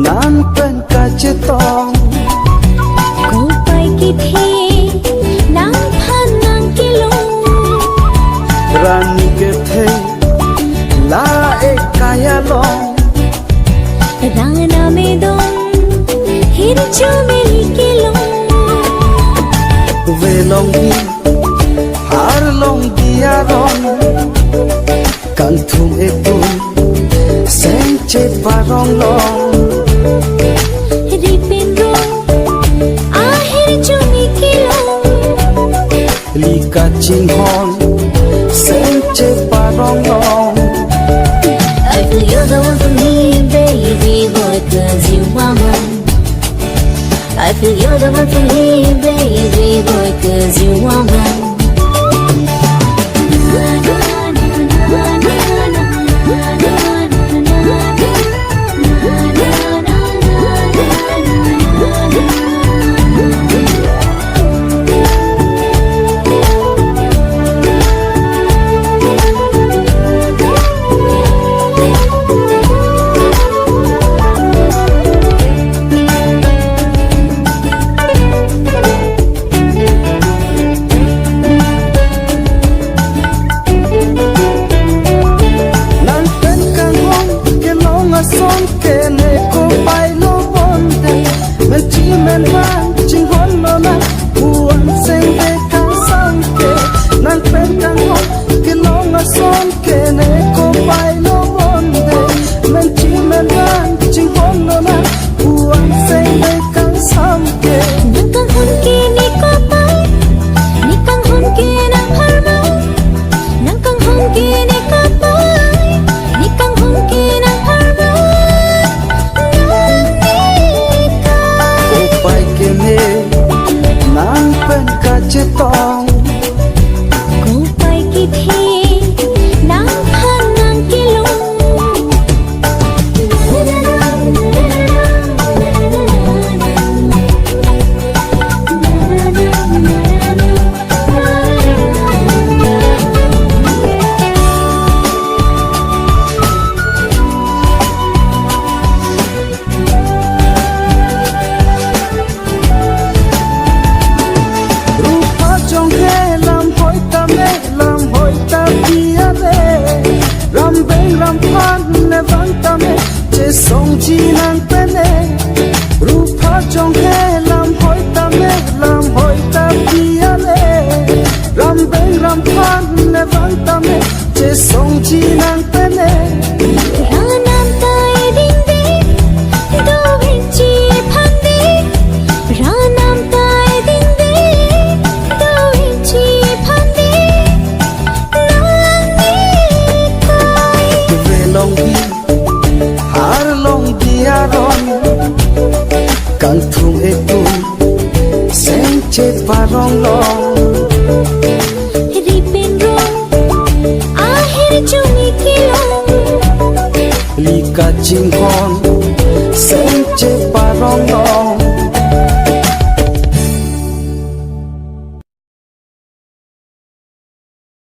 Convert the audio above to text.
nan pen ka che tong cô bay ki thi nang phan nang ki long ran ke the la e kaya long rana me dong hir chu me ki long ve long di har long dia rong kan thum e tu sen che parong long Lika ching hon sen che parong long. I feel you're the one for me, baby boy, 'cause you are mine. I feel you're the one for me, baby boy, 'cause you are mine. Tong cô bay ki thi nang phan nang ki long ram phan ne vang ta me che song chi nang pe ne ru pha chong he lam hoi ta pia le ram phan ne vang ta me che song chi nang pe ne ranam tai ding ding do hin chi phan di ranam tai ding ding do hin chi phan di long di har long dia ron kan thum e tu sen che parong long ri pen rong a hir chu mi ki long lika ching hon sen